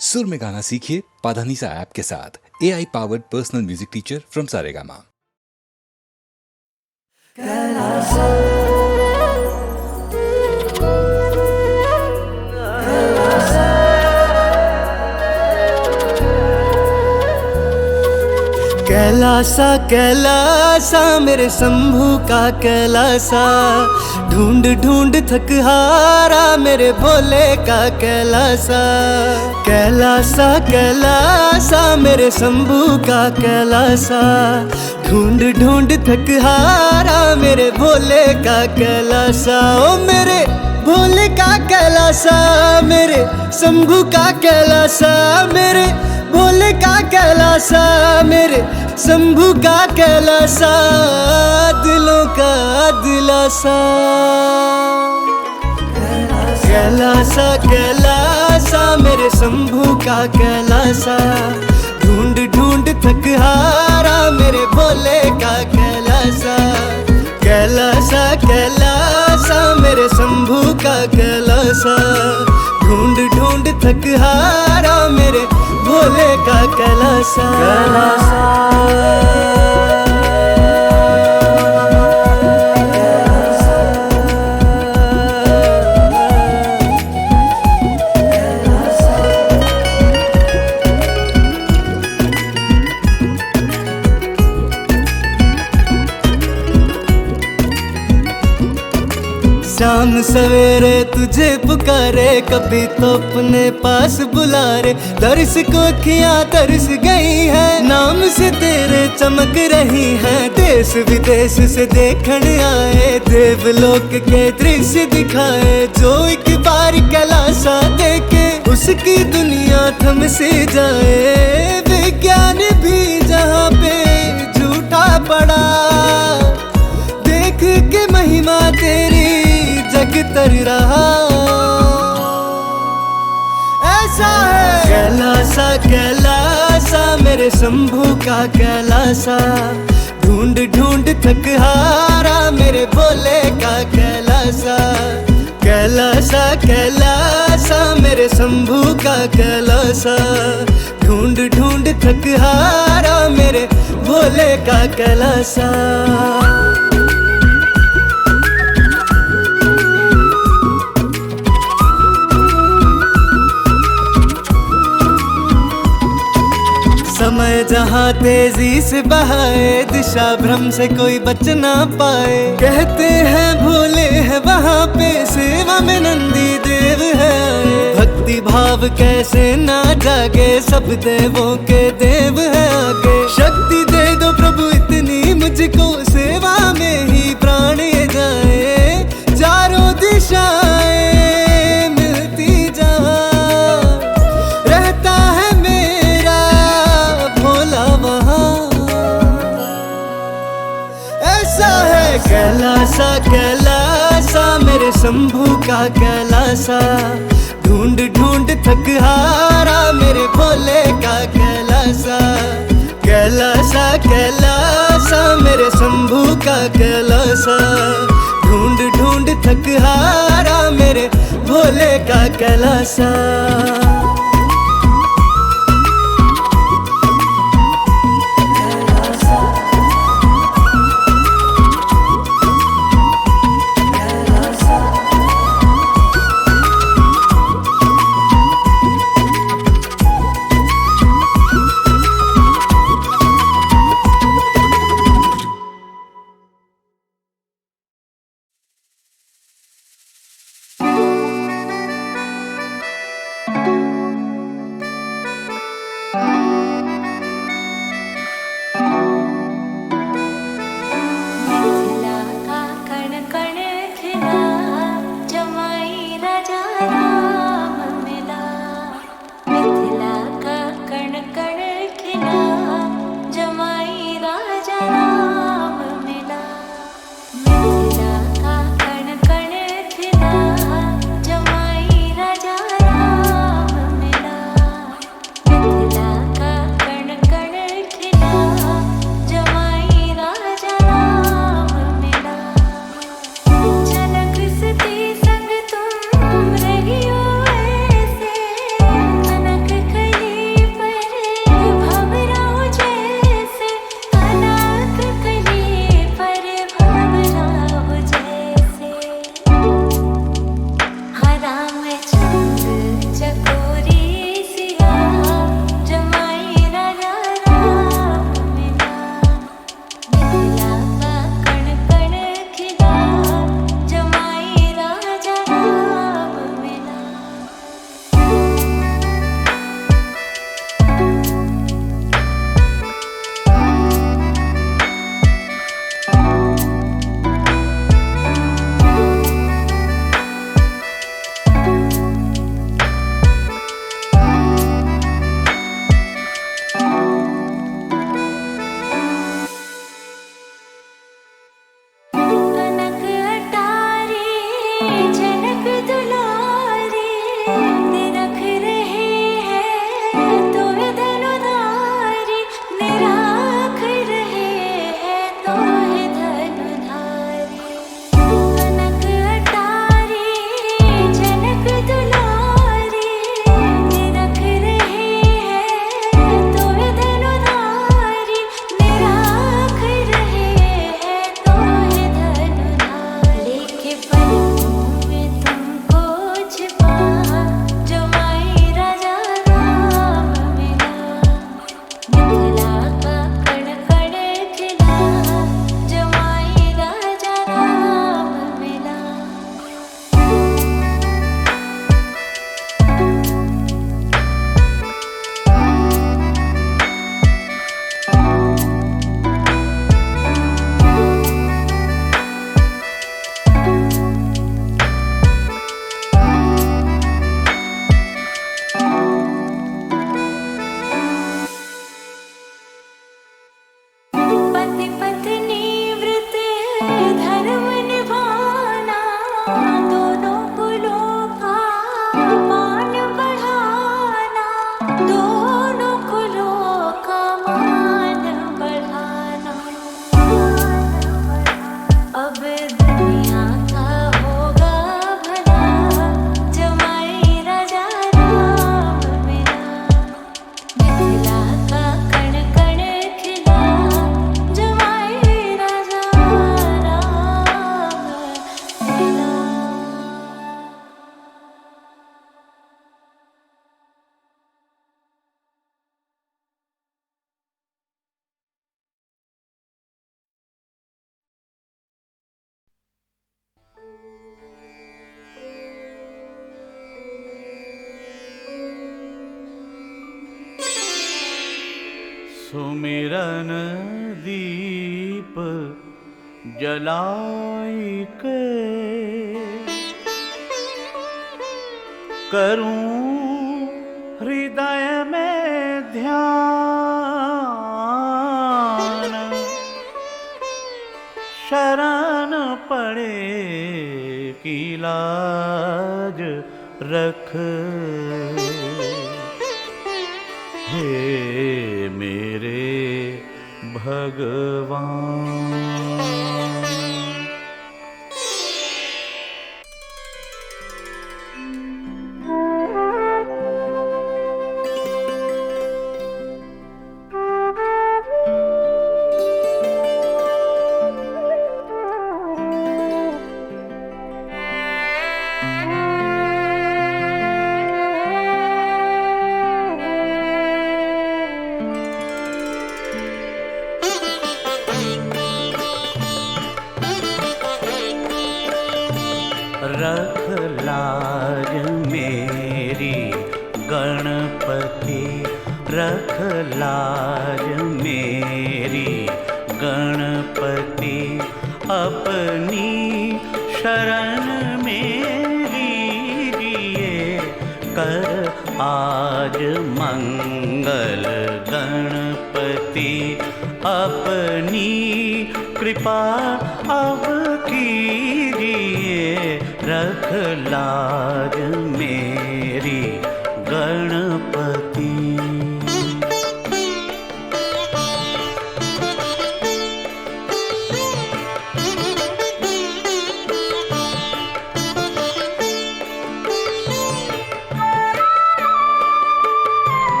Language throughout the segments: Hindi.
सुर में गाना सीखिए पाधानीसा ऐप के साथ। AI powered personal music teacher from Saregama. Kailasa Kailasa मेरे शंभू का कैलासा, ढूंढ ढूंढ थक हारा मेरे भोले का कैलासा। कैलासा कैलासा मेरे शंभू का कैलासा, ढूंढ ढूंढ थक हारा मेरे भोले का कैलासा। ओ मेरे भोले का कैलासा, मेरे शंभू का कैलासा, मेरे भोले का कैलासा, मेरे शंभू का कैलासा, दिलों का दिलासा। कैलासा कैलासा मेरे शंभू का कैलासा, ढूंढ ढूंढ थक हारा मेरे भोले का कैलासा। कैलासा कैलासा मेरे शंभू का कैलासा, ढूंढ ढूंढ थक हारा मेरे भोले का कैलासा। शाम सवेरे तुझे पुकारे, कभी तो अपने पास बुला रे। दर्श को अखियां तरस गई है, नाम से तेरे चमक रही है। देश विदेश से देखण आए, देवलोक के दृश्य दिखाए। जो एक बार कैलासा देखे, उसकी दुनिया थम से जाए। विज्ञान भी जहाँ पे झूठा पड़ा, देख के महिमा तेरी जग तर रहा। ऐसा है कैलासा कैलासा मेरे शंभू का कैलासा, ढूंढ ढूंढ थक हारा मेरे भोले का कैलासा। कैलासा कैलासा मेरे शंभू का कैलासा, ढूंढ ढूंढ थक हारा मेरे भोले का कैलासा। समय जहाँ तेजी से बहाए, दिशा भ्रम से कोई बच ना पाए। कहते हैं भोले है वहाँ पे, सेवा में नंदी देव है आए। भक्ति भाव कैसे ना जागे, सब देवों के देव है आगे। शक्ति दे दो प्रभु इतनी मुझको, सेवा में ही प्राण ये जाए। चारों दिशाएं मिलती जहाँ, रहता है मेरा भोला वहाँ। ऐसा है कैलासा कैलासा मेरे शंभू का कैलासा, ढूंढ ढूंढ थक हारा मेरे भोले का कैलासा। कैलासा कैलासा मेरे शंभू का कैलासा, ढूंढ ढूंढ थक हारा मेरे भोले का कैलासा। दोनों कुलों का मान बढ़ाना, अब दुनिया का होगा भला, जमाई राजा राम मिला, मिथिला का कण कण खिला, जमाई राजा राम मिला। सुमिरन दीप जलाई के करूं हृदय में ध्यान, शरण पड़े की लाज रख, हे मेरे भगवान। रख लाज मेरी गणपति, रख लाज मेरी गणपति, अपनी शरण मेरी लिए कर आज मंगल गणपति, अपनी कृपा अब कीजिए, रख लाज मेरी गणपति।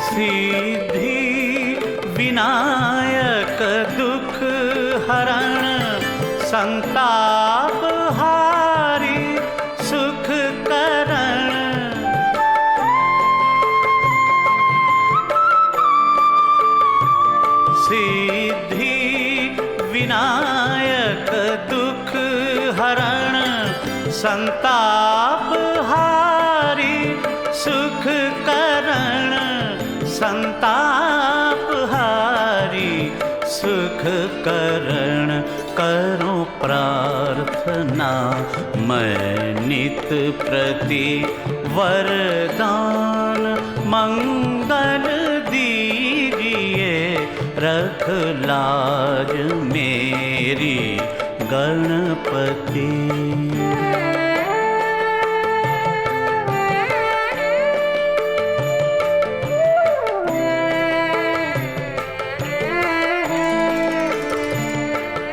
सिद्धि विनायक दुख हरण, संताप हारी सुख करण, सिद्धि विनायक दुख हरण, संताप हारी सुख करण, संताप हारी सुख करण, करो प्रार्थना मैं नित प्रति, वरदान मंगल दीजिए, रख लाज मेरी गणपति।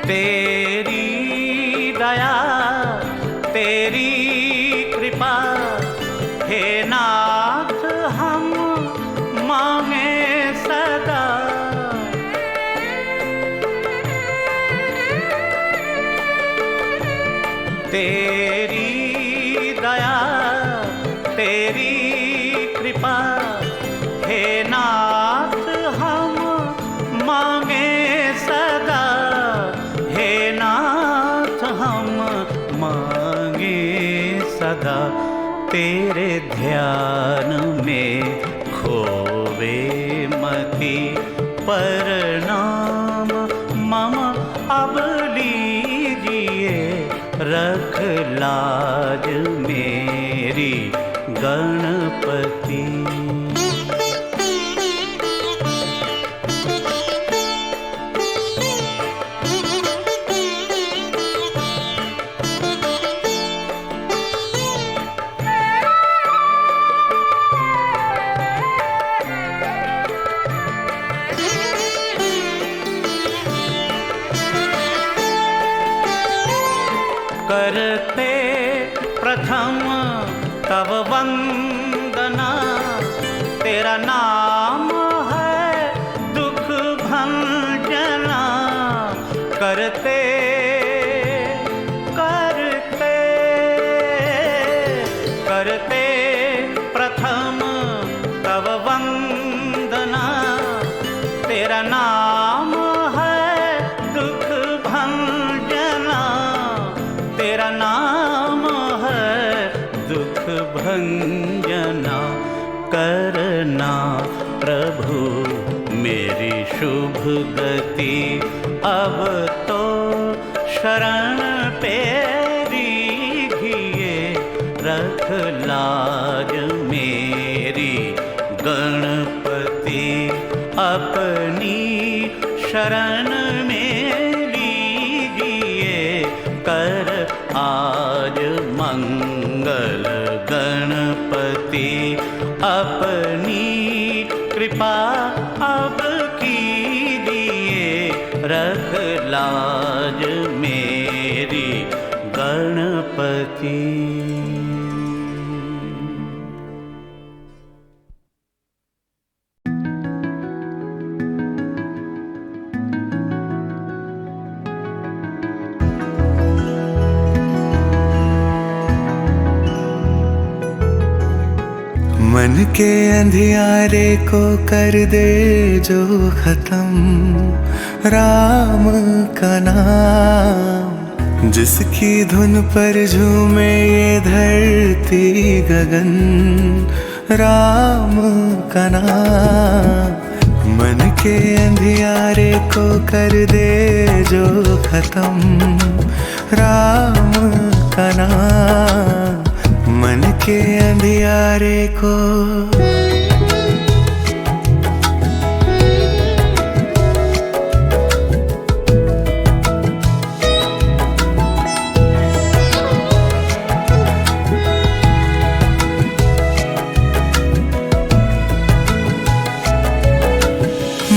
तेरी दया तेरी कृपा, हे नाथ हम मांगे सदा, तेरी दया तेरी कृपा, हे नाथ हम मांगे सदा, हे नाथ हम मांगे सदा, तेरे ध्यान में खोवे मति, प्रणाम मम अब लीजिए, रख लाज मेरी गणपति। करते प्रथम तव वंदना। तेरा नाम है दुख भंजना। करते करते करते प्रथम तव वंदना। तेरा नाम है दुख भंजना। तेरा नाम है दुख भंजना। करना प्रभु मेरी शुभ गति। अब तो शरण तेरी घिए रख लाज मेरी। गणपति अपनी शरण में लीजिए। कर आज मंगल गणपति। अपनी कृपा अब कीजिए। रख लाज मेरी गणपति। मन के अंधियारे को कर दे जो खत्म। राम का नाम जिसकी धुन पर झूमे ये धरती गगन। राम का नाम मन के अंधियारे को कर दे जो खत्म। राम का नाम मन के अंधियारे को।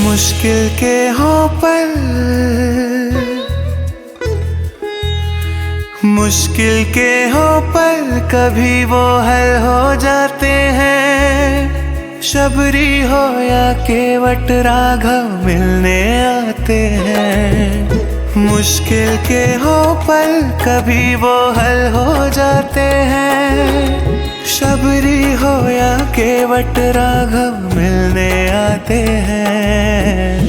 मुश्किल के हो पल, मुश्किल के हो पल कभी वो हल हो जाते हैं। शबरी हो या केवट राघव मिलने आते हैं। मुश्किल के हो पल कभी वो हल हो जाते हैं। शबरी हो या केवट राघव मिलने आते हैं।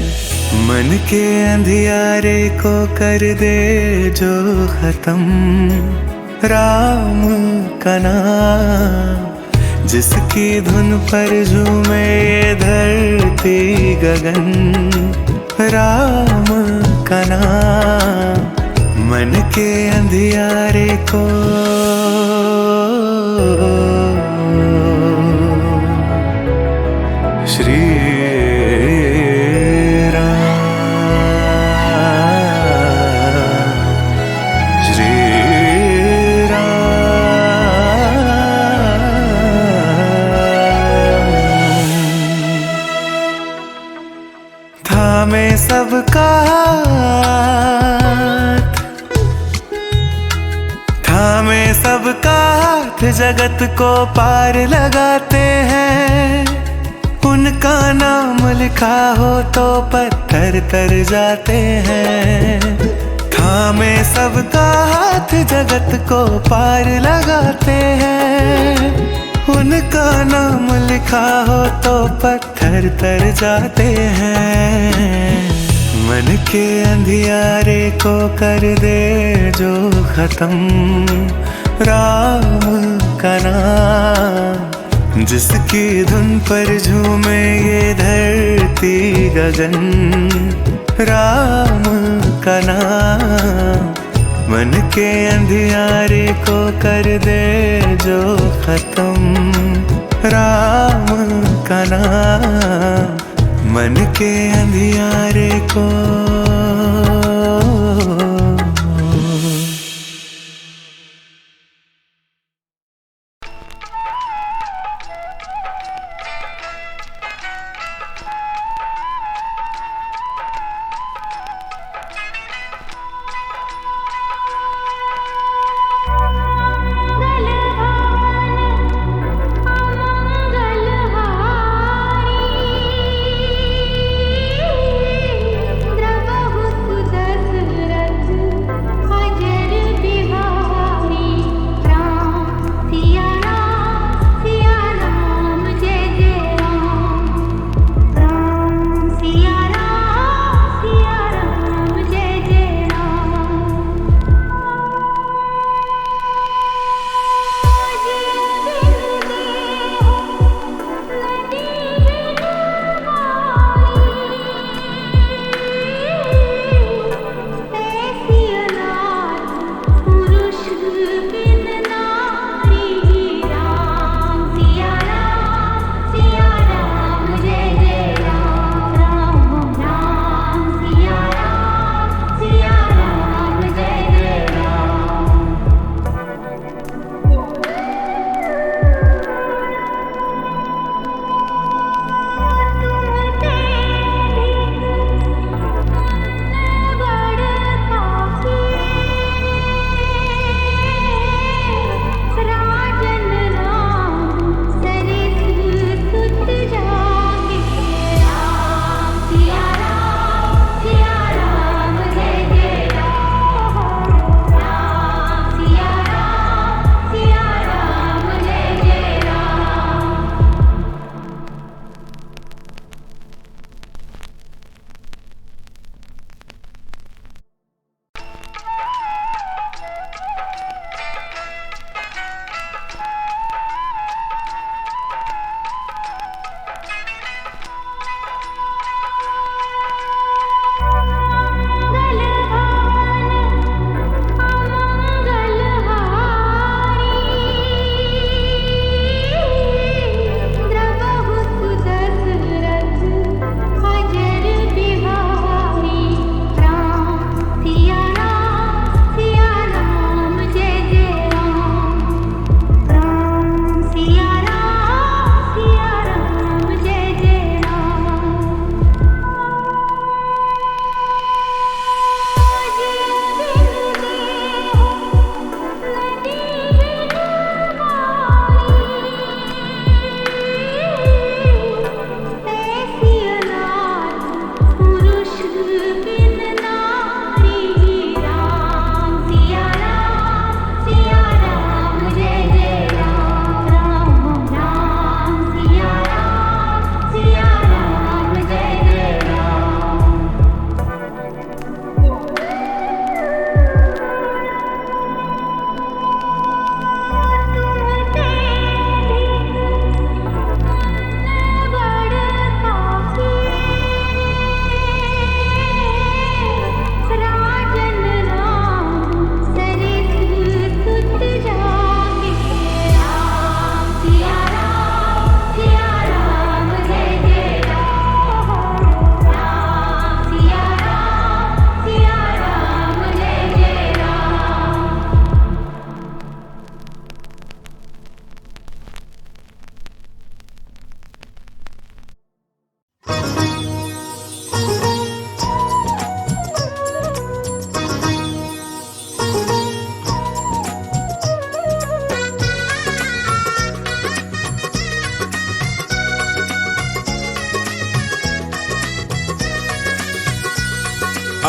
मन के अंधियारे को कर दे जो खत्म। राम का नाम जिसकी धुन पर झूमे ये धरती गगन। राम का नाम मन के अंधियारे को। श्री में सबका हाथ, थामे सबका हाथ जगत को पार लगाते हैं। उनका नाम लिखा हो तो पत्थर तर जाते हैं। थामे सबका हाथ जगत को पार लगाते हैं। उनका नाम लिखा हो तो पत्थर तर जाते हैं। मन के अंधियारे को कर दे जो खत्म। राम का नाम जिसकी धुन पर झूमे ये धरती गगन। राम का नाम मन के अंधियारे को कर दे जो खत्म। राम का नाम मन के अंधियारे को।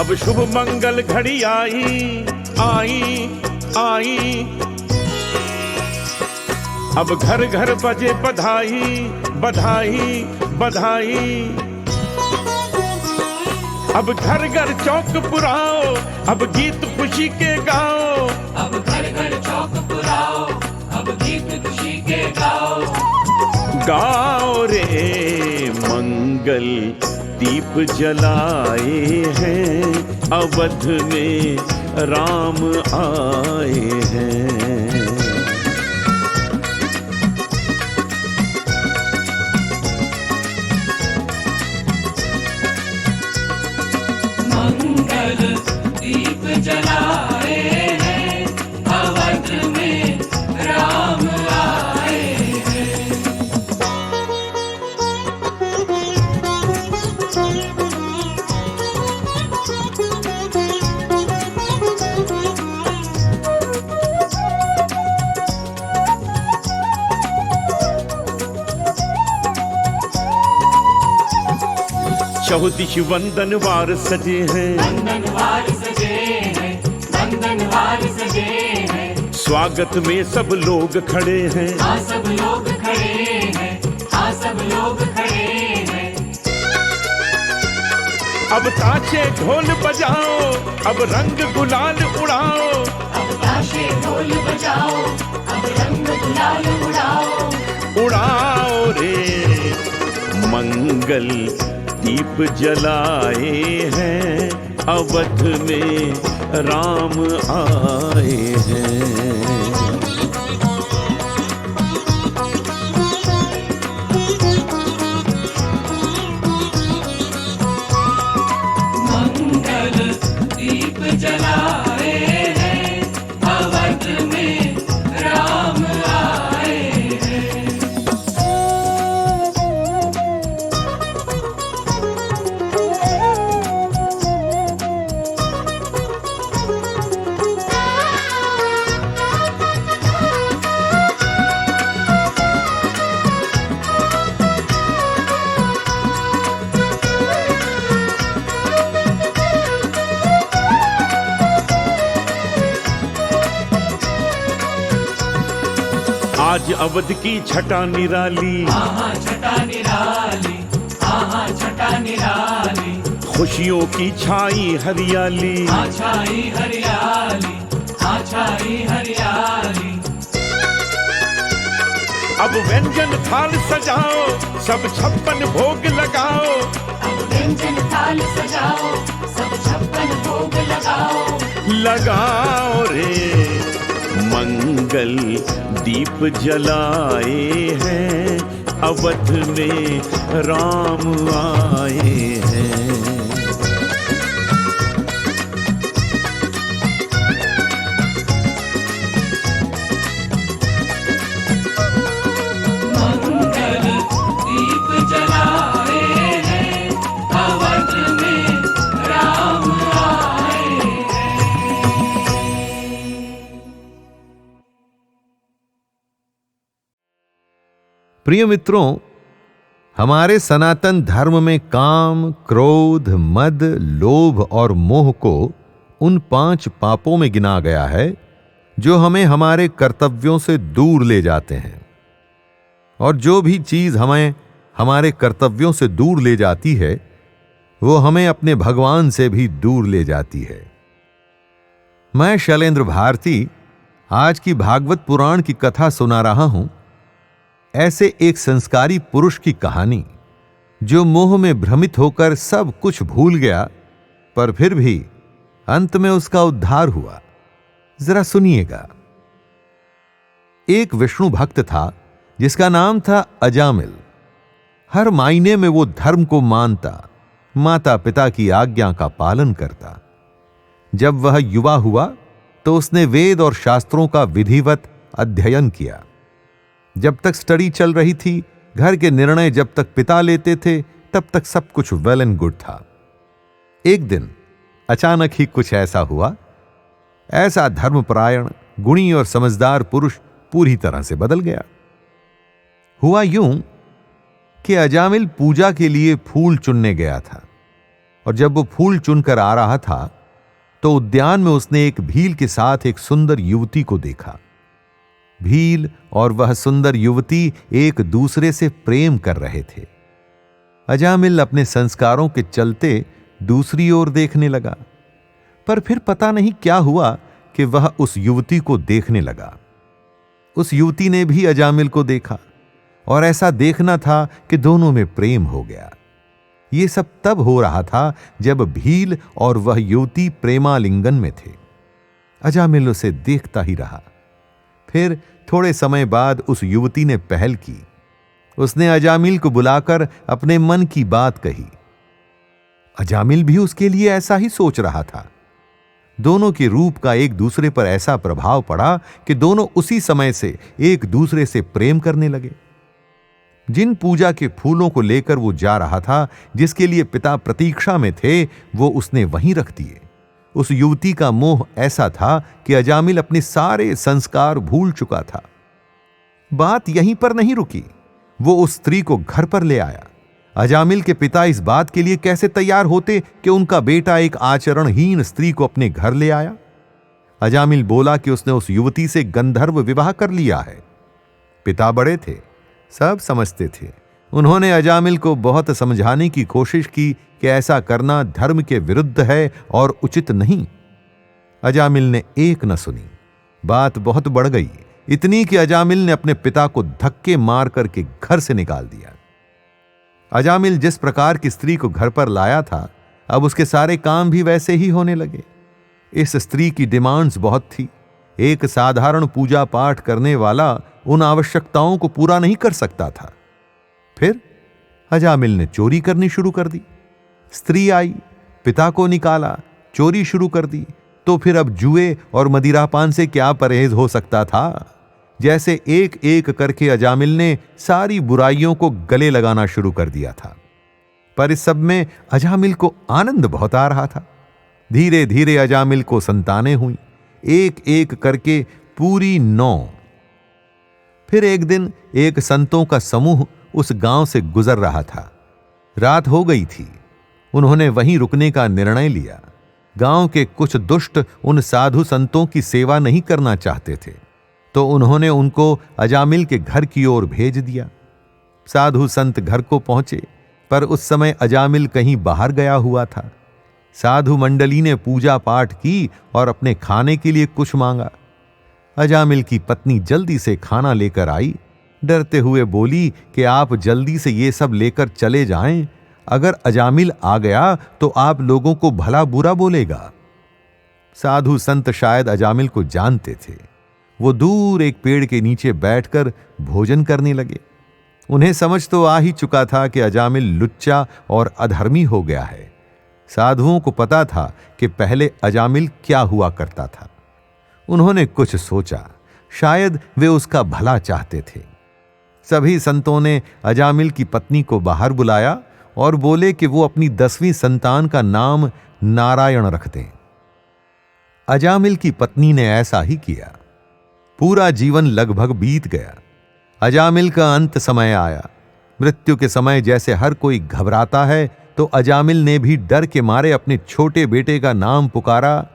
अब शुभ मंगल घड़ी आई आई आई, अब घर घर बजे बधाई बधाई बधाई, अब घर घर चौक पुराओ, अब गीत खुशी के गाओ, अब घर घर चौक पुराओ, अब गीत खुशी के गाओ। गाओ रे मंगल दीप जलाए हैं, अवध में राम आए हैं। मंगल दीप जलाए हैं, अवध में राम आए हैं। चौदिश वंदनवार सजे हैं, वंदनवार सजे हैं, वंदनवार सजे हैं। स्वागत में सब लोग खड़े हैं, हाँ सब लोग खड़े हैं, हाँ सब लोग खड़े हैं। अब ताशे ढोल बजाओ, अब रंग गुलाल उड़ाओ, अब ताशे ढोल बजाओ, अब रंग गुलाल उड़ाओ। उड़ाओ रे मंगल दीप जलाए हैं, अवध में राम आए हैं। मंगल दीप जलाए हैं, अवध में राम आए हैं। आज अवध की छटा निराली, आहा छटा निराली, आहा छटा निराली। खुशियों की छाई हरियाली, छाई हरियाली, छाई हरियाली। अब व्यंजन थाल सजाओ, सब 56 भोग लगाओ, अब व्यंजन थाल सजाओ, सब 56 भोग लगाओ। लगाओ रे मंगल दीप जलाए हैं, अवध में राम आए हैं। मंगल दीप जलाए हैं, अवध में राम आए हैं। प्रिय मित्रों, हमारे सनातन धर्म में काम, क्रोध, मद, लोभ और मोह को उन 5 पापों में गिना गया है जो हमें हमारे कर्तव्यों से दूर ले जाते हैं। और जो भी चीज हमें हमारे कर्तव्यों से दूर ले जाती है, वो हमें अपने भगवान से भी दूर ले जाती है। मैं शैलेंद्र भारती आज की भागवत पुराण की कथा सुना रहा हूं, ऐसे एक संस्कारी पुरुष की कहानी जो मोह में भ्रमित होकर सब कुछ भूल गया, पर फिर भी अंत में उसका उद्धार हुआ। जरा सुनिएगा। एक विष्णु भक्त था जिसका नाम था अजामिल। हर मायने में वो धर्म को मानता, माता पिता की आज्ञा का पालन करता। जब वह युवा हुआ तो उसने वेद और शास्त्रों का विधिवत अध्ययन किया। जब तक स्टडी चल रही थी, घर के निर्णय जब तक पिता लेते थे, तब तक सब कुछ वेल एंड गुड था। एक दिन अचानक ही कुछ ऐसा हुआ, ऐसा धर्मपरायण, गुणी और समझदार पुरुष पूरी तरह से बदल गया। हुआ यूं कि अजामिल पूजा के लिए फूल चुनने गया था और जब वो फूल चुनकर आ रहा था तो उद्यान में उसने एक भील के साथ एक सुंदर युवती को देखा। भील और वह सुंदर युवती एक दूसरे से प्रेम कर रहे थे। अजामिल अपने संस्कारों के चलते दूसरी ओर देखने लगा, पर फिर पता नहीं क्या हुआ कि वह उस युवती को देखने लगा। उस युवती ने भी अजामिल को देखा और ऐसा देखना था कि दोनों में प्रेम हो गया। ये सब तब हो रहा था जब भील और वह युवती प्रेमालिंगन में थे। अजामिल उसे देखता ही रहा। फिर थोड़े समय बाद उस युवती ने पहल की। उसने अजामिल को बुलाकर अपने मन की बात कही। अजामिल भी उसके लिए ऐसा ही सोच रहा था। दोनों के रूप का एक दूसरे पर ऐसा प्रभाव पड़ा कि दोनों उसी समय से एक दूसरे से प्रेम करने लगे। जिन पूजा के फूलों को लेकर वो जा रहा था, जिसके लिए पिता प्रतीक्षा में थे, वो उसने वहीं रख दिए। उस युवती का मोह ऐसा था कि अजामिल अपने सारे संस्कार भूल चुका था। बात यहीं पर नहीं रुकी, वो उस स्त्री को घर पर ले आया। अजामिल के पिता इस बात के लिए कैसे तैयार होते कि उनका बेटा एक आचरणहीन स्त्री को अपने घर ले आया? अजामिल बोला कि उसने उस युवती से गंधर्व विवाह कर लिया है। पिता बड़े थे, सब समझते थे। उन्होंने अजामिल को बहुत समझाने की कोशिश की कि ऐसा करना धर्म के विरुद्ध है और उचित नहीं। अजामिल ने एक न सुनी। बात बहुत बढ़ गई, इतनी कि अजामिल ने अपने पिता को धक्के मार करके घर से निकाल दिया। अजामिल जिस प्रकार की स्त्री को घर पर लाया था, अब उसके सारे काम भी वैसे ही होने लगे। इस स्त्री की डिमांड्स बहुत थी। एक साधारण पूजा पाठ करने वाला उन आवश्यकताओं को पूरा नहीं कर सकता था। फिर अजामिल ने चोरी करनी शुरू कर दी। स्त्री आई, पिता को निकाला, चोरी शुरू कर दी। तो फिर अब जुए और मदिरापान से क्या परहेज हो सकता था? जैसे एक एक करके अजामिल ने सारी बुराइयों को गले लगाना शुरू कर दिया था। पर इस सब में अजामिल को आनंद बहुत आ रहा था। धीरे धीरे अजामिल को संतानें हुई, एक एक करके पूरी 9। फिर एक दिन एक संतों का समूह उस गांव से गुजर रहा था। रात हो गई थी। उन्होंने वहीं रुकने का निर्णय लिया। गांव के कुछ दुष्ट उन साधु संतों की सेवा नहीं करना चाहते थे, तो उन्होंने उनको अजामिल के घर की ओर भेज दिया। साधु संत घर को पहुंचे, पर उस समय अजामिल कहीं बाहर गया हुआ था। साधु मंडली ने पूजा पाठ की और अपने खाने के लिए कुछ मांगा। अजामिल की पत्नी जल्दी से खाना लेकर आई। डरते हुए बोली कि आप जल्दी से ये सब लेकर चले जाएं, अगर अजामिल आ गया तो आप लोगों को भला बुरा बोलेगा। साधु संत शायद अजामिल को जानते थे। वो दूर एक पेड़ के नीचे बैठकर भोजन करने लगे। उन्हें समझ तो आ ही चुका था कि अजामिल लुच्चा और अधर्मी हो गया है। साधुओं को पता था कि पहले अजामिल क्या हुआ करता था। उन्होंने कुछ सोचा, शायद वे उसका भला चाहते थे। सभी संतों ने अजामिल की पत्नी को बाहर बुलाया और बोले कि वो अपनी 10वीं संतान का नाम नारायण रख दें। अजामिल की पत्नी ने ऐसा ही किया। पूरा जीवन लगभग बीत गया। अजामिल का अंत समय आया। मृत्यु के समय जैसे हर कोई घबराता है, तो अजामिल ने भी डर के मारे अपने छोटे बेटे का नाम पुकारा,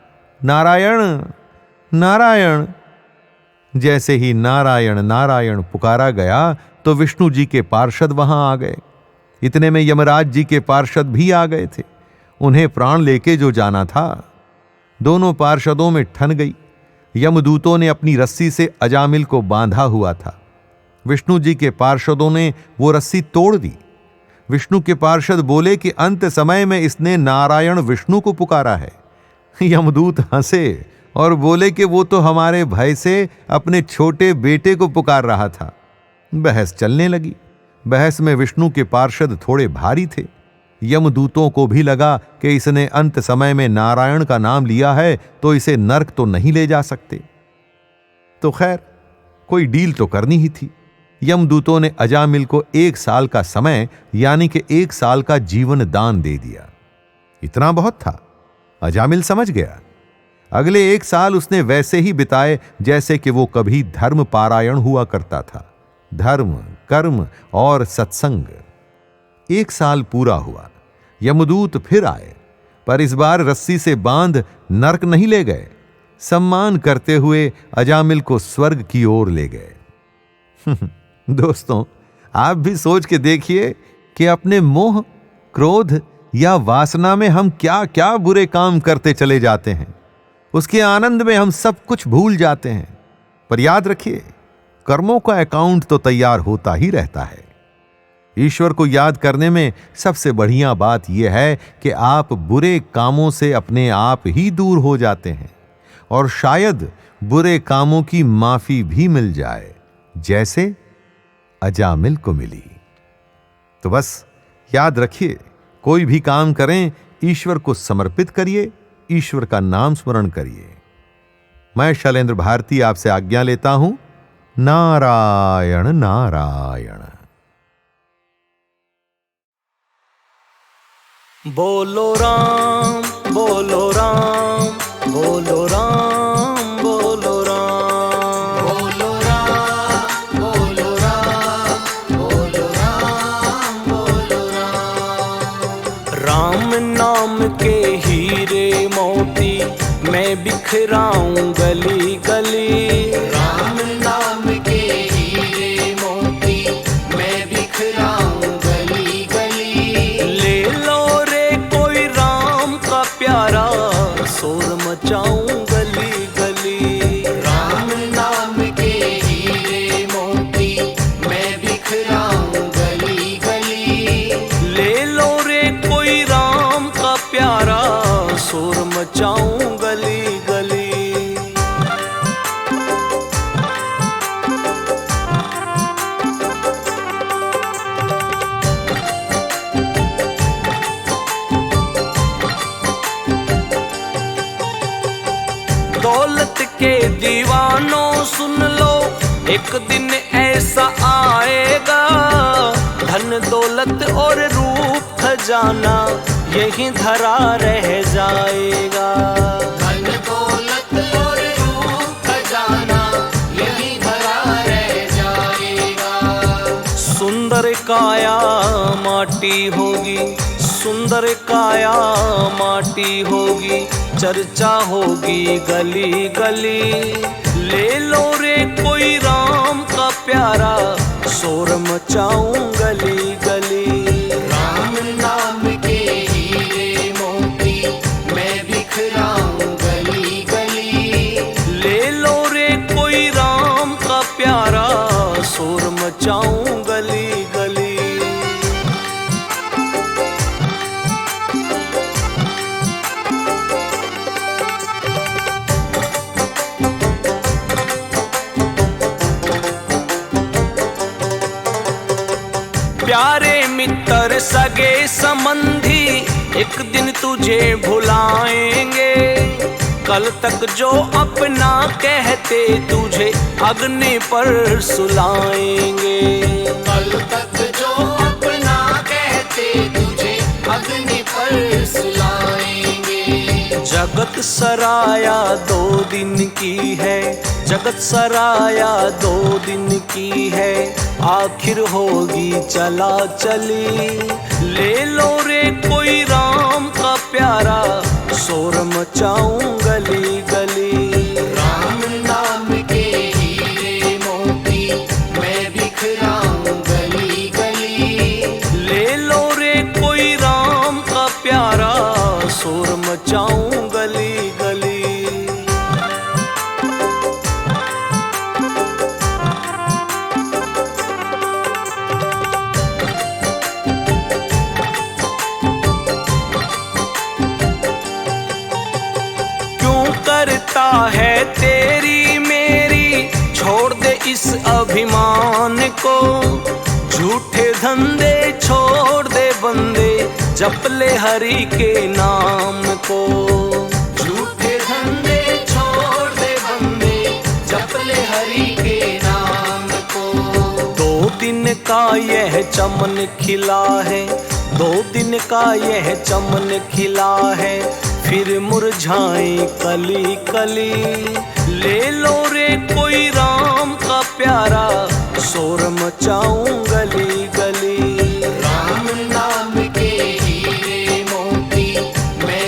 नारायण नारायण। जैसे ही नारायण नारायण पुकारा गया तो विष्णु जी के पार्षद वहां आ गए। इतने में यमराज जी के पार्षद भी आ गए थे। उन्हें प्राण लेके जो जाना था। दोनों पार्षदों में ठन गई। यमदूतों ने अपनी रस्सी से अजामिल को बांधा हुआ था। विष्णु जी के पार्षदों ने वो रस्सी तोड़ दी। विष्णु के पार्षद बोले कि अंत समय में इसने नारायण विष्णु को पुकारा है। यमदूत हंसे और बोले कि वो तो हमारे भय से अपने छोटे बेटे को पुकार रहा था। बहस चलने लगी। बहस में विष्णु के पार्षद थोड़े भारी थे। यमदूतों को भी लगा कि इसने अंत समय में नारायण का नाम लिया है, तो इसे नरक तो नहीं ले जा सकते। तो खैर, कोई डील तो करनी ही थी। यमदूतों ने अजामिल को 1 साल का समय, यानी कि 1 साल का जीवन दान दे दिया। इतना बहुत था। अजामिल समझ गया। अगले 1 साल उसने वैसे ही बिताए जैसे कि वो कभी धर्म पारायण हुआ करता था। धर्म, कर्म और सत्संग। 1 साल पूरा हुआ। यमदूत फिर आए। पर इस बार रस्सी से बांध नरक नहीं ले गए, सम्मान करते हुए अजामिल को स्वर्ग की ओर ले गए। दोस्तों, आप भी सोच के देखिए कि अपने मोह, क्रोध या वासना में हम क्या क्या बुरे काम करते चले जाते हैं। उसके आनंद में हम सब कुछ भूल जाते हैं। पर याद रखिए, कर्मों का अकाउंट तो तैयार होता ही रहता है। ईश्वर को याद करने में सबसे बढ़िया बात यह है कि आप बुरे कामों से अपने आप ही दूर हो जाते हैं और शायद बुरे कामों की माफी भी मिल जाए, जैसे अजामिल को मिली। तो बस याद रखिए, कोई भी काम करें, ईश्वर को समर्पित करिए, ईश्वर का नाम स्मरण करिए। मैं शैलेंद्र भारती आपसे आज्ञा लेता हूं। नारायण नारायण। बोलो राम, बोलो राम, बोलो राम, बोलो राम, बोलो राम, बोलो राम, बोलो राम, बोलो राम। राम नाम के हीरे मोती मैं बिखराऊं गली गली। राम नाम के हीरे मोती मैं बिखराऊं गली गली। ले लो रे कोई राम का प्यारा, शोर मचाऊं गली गली। राम नाम के हीरे मोती मैं बिखराऊं गली गली। ले लो रे कोई राम का प्यारा, शोर मचाऊं गली गली। दौलत के दीवानों सुन लो, एक दिन ऐसा आएगा, धन दौलत और रूप खजाना यही धरा रह जाएगा। धन दौलत और रूप खजाना यही धरा रह जाएगा। सुंदर काया माटी होगी, सुंदर काया माटी होगी, चर्चा होगी गली गली। ले लो रे कोई राम का प्यारा, शोर मचाऊं गली गली। राम नाम के हीरे मोती मैं बिखराऊं गली गली। ले लो रे कोई राम का प्यारा, शोर मचाऊं गली गली। प्यारे मित्र सगे संबंधी एक दिन तुझे भुलाएंगे। कल तक जो अपना कहते तुझे अग्नि पर सुलाएंगे। कल तक जो अपना कहते तुझे अग्नि पर सुलाएंगे। जगत सराया 2 दिन की है, जगत सराया 2 दिन की है, आखिर होगी चला चली। ले लो रे कोई राम का प्यारा, शोर मचाऊं गली गली। राम नाम के हीरे मोती मैं बिखराऊं गली गली। ले लो रे कोई राम का प्यारा, शोर मचाऊं गली गली। करता है तेरी मेरी, छोड़ दे इस अभिमान को। झूठे धंधे छोड़ दे बंदे, जप ले हरि के नाम को। झूठे धंधे छोड़ दे बंदे, जप ले हरि के नाम को। 2 दिन का यह चमन खिला है, 2 दिन का यह चमन खिला है, फिर मुरझाए कली कली। ले लो रे कोई राम का प्यारा, शोर मचाऊं गली गली। राम नाम के हीरे मोती मैं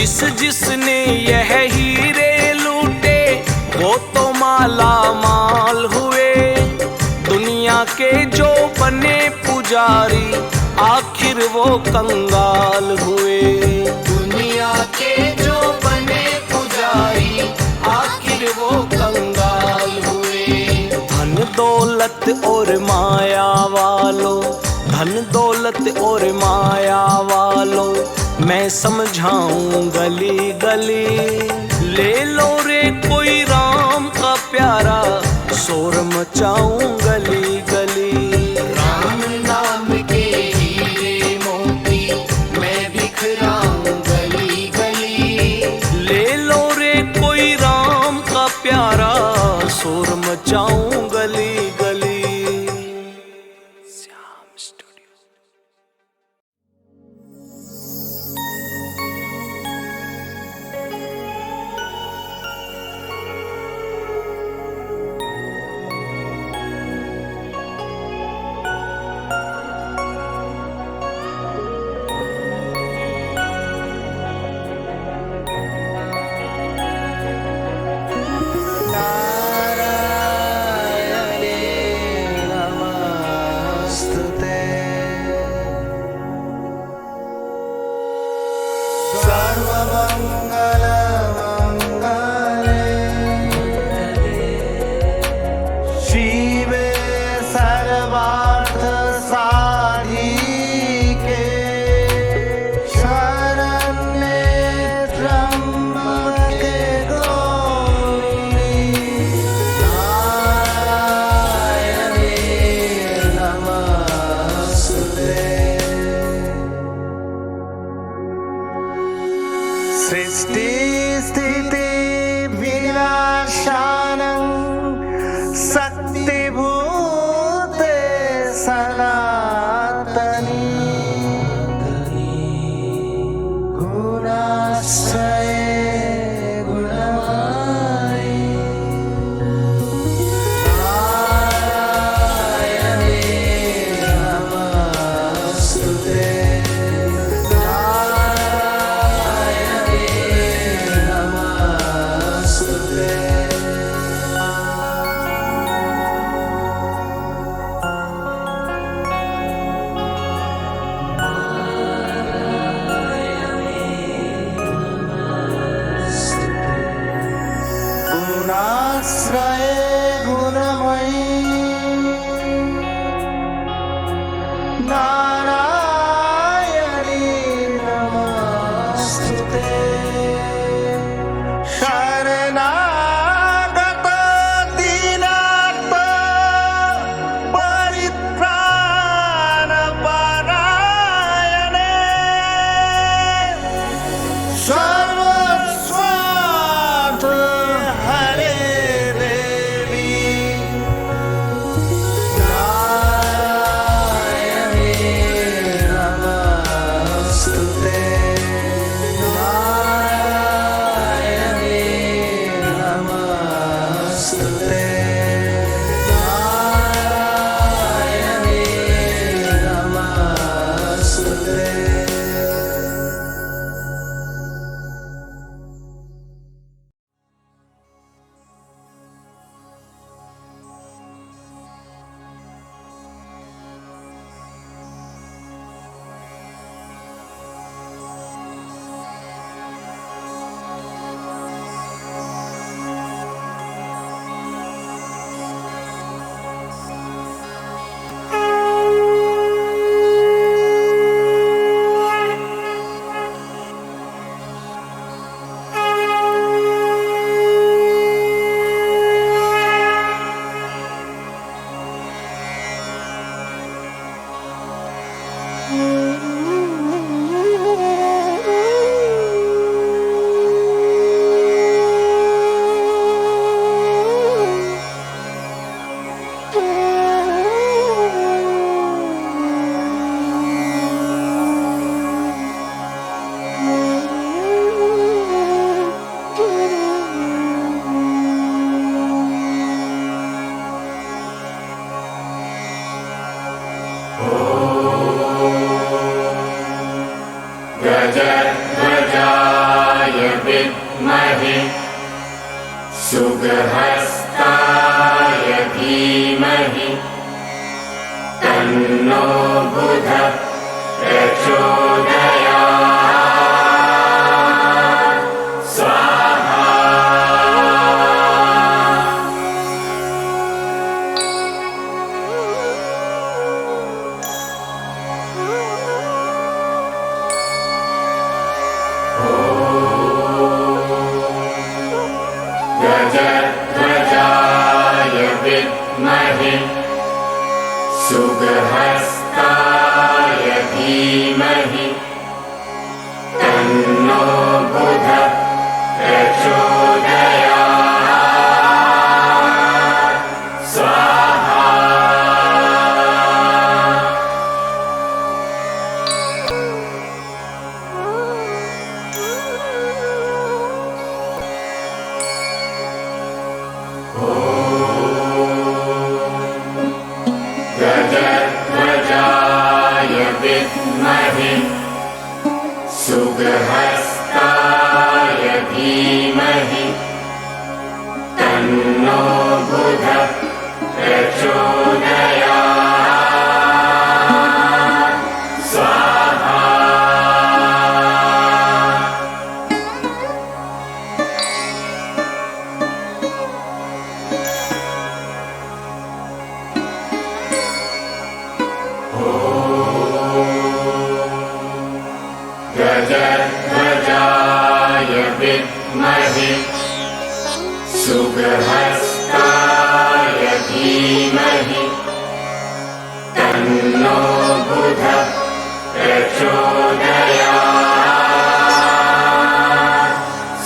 जिस जिसने यह हीरे लूटे वो तो माला माल हुए। दुनिया के जो बने पुजारी आखिर वो कंगाल हुए। दुनिया के जो बने पुजारी आखिर वो कंगाल हुए। धन दौलत और माया वालों, धन दौलत और माया वालों, मैं समझाऊं गली गली। ले लो रे कोई राम का प्यारा, शोर मचाऊं गली गली। राम नाम के हीरे मोती मैं बिखराऊं गली गली। ले लो रे कोई राम का प्यारा, शोर मचाऊं गली गली। सृष्टि स्थिति विनाशानं शक्तिभूते सनातनी गुणाश्रये गुणमयी नारायणे नमस्तुते। गुणाश्रये गुणमयी नारायणी नमस्तुते। शरणागत दीनार्त परित्राण परायणे सर्वस्वार्थ हरे देवी नारायणे नमस्तुते। नारायणे नमस्तुते। नारायणे नमस्तुते। गजध्वजाय विद्महे सुगहस्ताय धीमहि तन्नो बुधः प्रचोदयात् स्वाहा। गजध्वजाय विद्महे सुगहस्ताय धीमहि तन्नो बुधः प्रचोदयात् स्वाहा। गजध्वजाय विद्महे सुगहस्ताय धीमहि तन्नो बुधः प्रचोदयात् स्वाहा। गजध्वजाय विद्महे सुगहस्ताय धीमहि तन्नो बुधः प्रचोदयात्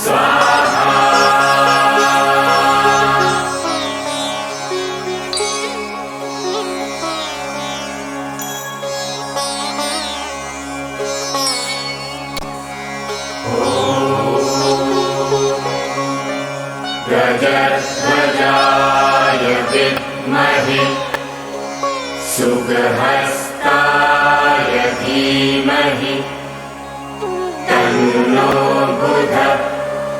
स्वाहा। गजध्वजाय विद्महे सुगहस्ताय धीमहि तन्नो बुधः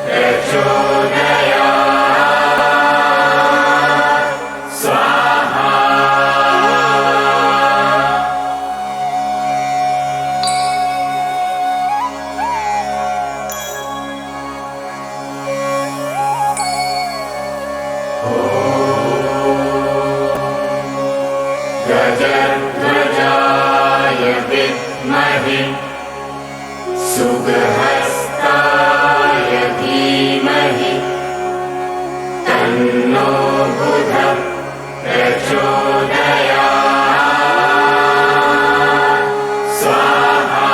प्रचोदयात् स्वाहा। गजध्वजाय विद्महे सुगहस्ताय धीमहि तन्नो बुधः प्रचोदयात् स्वाहा।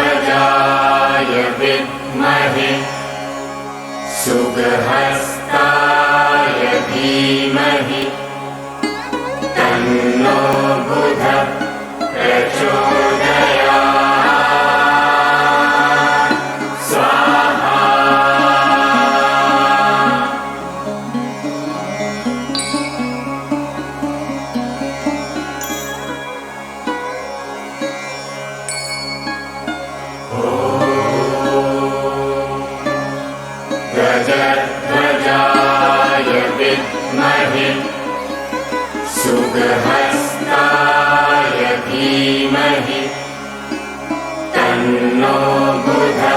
गजध्वजाय विद्महे सुगहस्ताय धीमहि तन्नो बुधः प्रचोदयात् स्वाहा। गजध्वजाय विद्महे सुगहस्ताय धीमहि तन्नो बुधः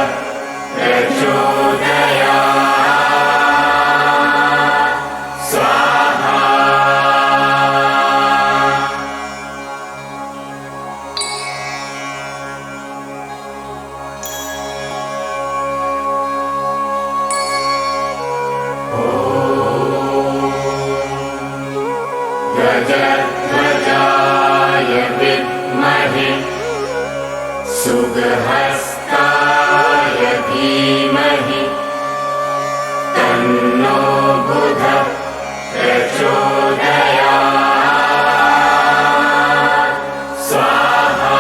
प्रचोदयात् स्वाहा। गजध्वजाय विद्महे सुगहस्ताय धीमहि तन्नो बुधः प्रचोदयात् स्वाहा।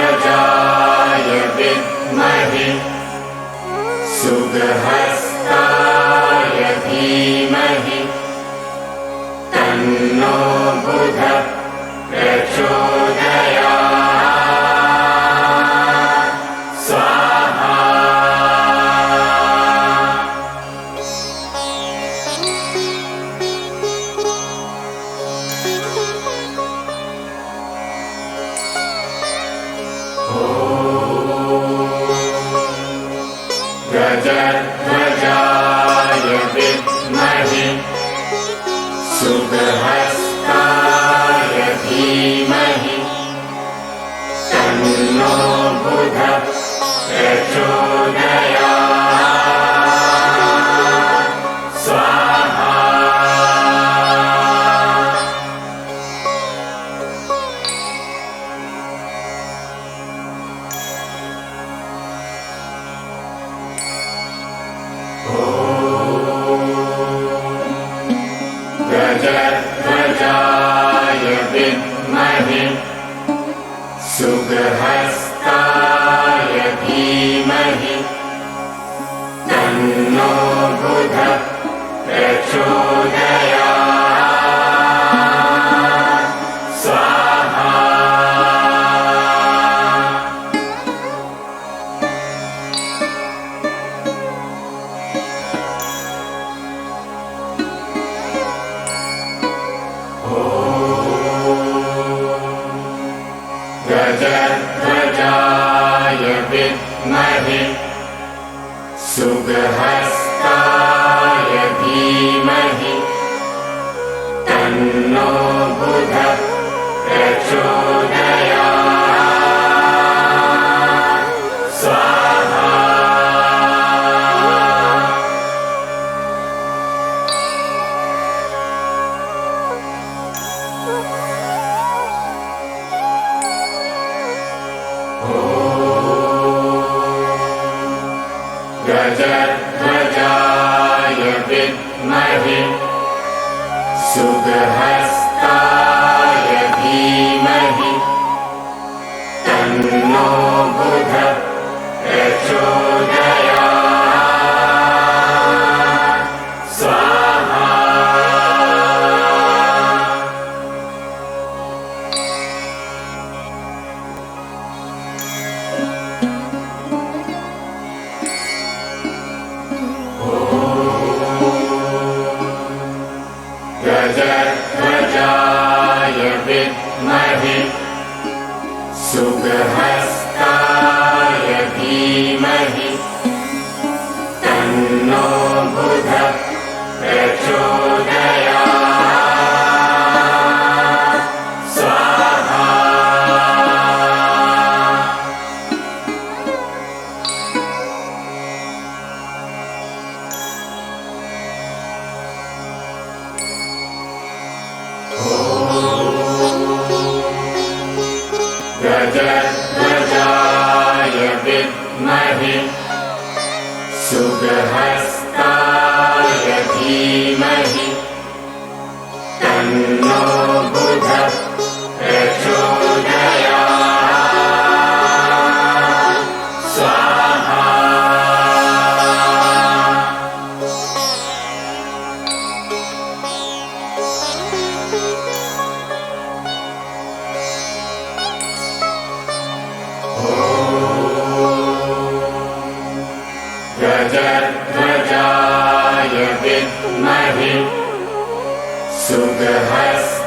गजध्वजाय विद्महे सुगहस्ताय धीमहि तन्नो बुधः प्रचोदयात् स्वाहा। गजध्वजाय विद्महे सुगहस्ताय धीमहि तन्नो बुधः प्रचोदयात् स्वाहा। गजध्वजाय विद्महे सुगहस्ताय धीमहि तन्नो बुधः प्रचोदयात् स्वाहा। गजध्वजाय विद्महे सुगहस्ताय धीमहि तन्नो बुधः प्रचोदयात् स्वाहा। गजध्वजाय विद्महे सुगहस्ताय धीमहि तन्नो बुधः प्रचोदयात् स्वाहा। गजध्वजाय विद्महे सुगहस्ताय धीमहि तन्नो बुधः प्रचोदयात् स्वाहा। गजध्वजाय विद्महे सुगहस्ताय धीमहि तन्नो बुधः प्रचोदयात् स्वाहा। गजध्वजाय विद्महे सुगहस्ताय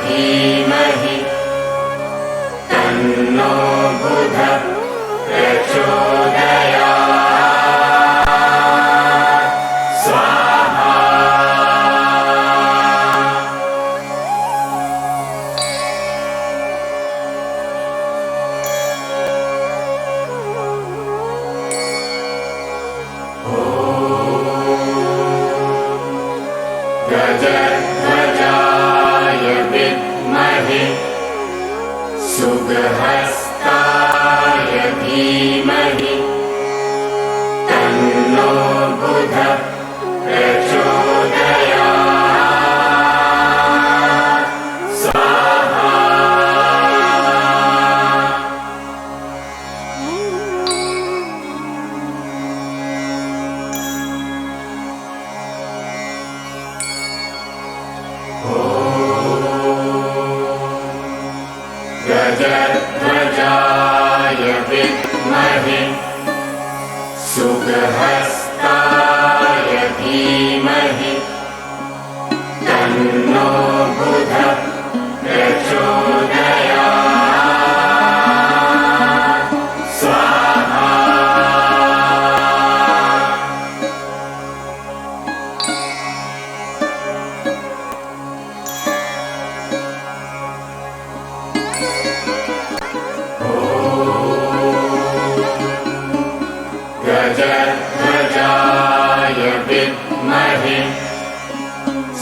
धीमहि तन्नो बुधः प्रचोदयात् स्वाहा। गजध्वजाय विद्महे सुगहस्ताय गजध्वजाय विद्महे सुगहस्ताय धीमहि तन्नो बुधः प्रचोदयात् स्वाहा। गजध्वजाय विद्महे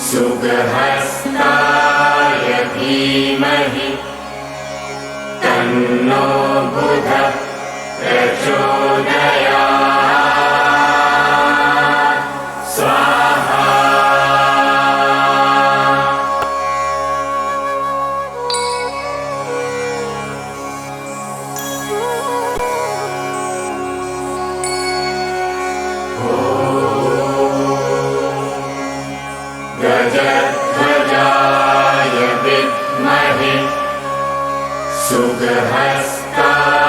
सुगहस्ताय धीमहि तन्नो बुधः प्रचोदयात् स्वाहा। गजध्वजाय विद्महे सुगहस्ताय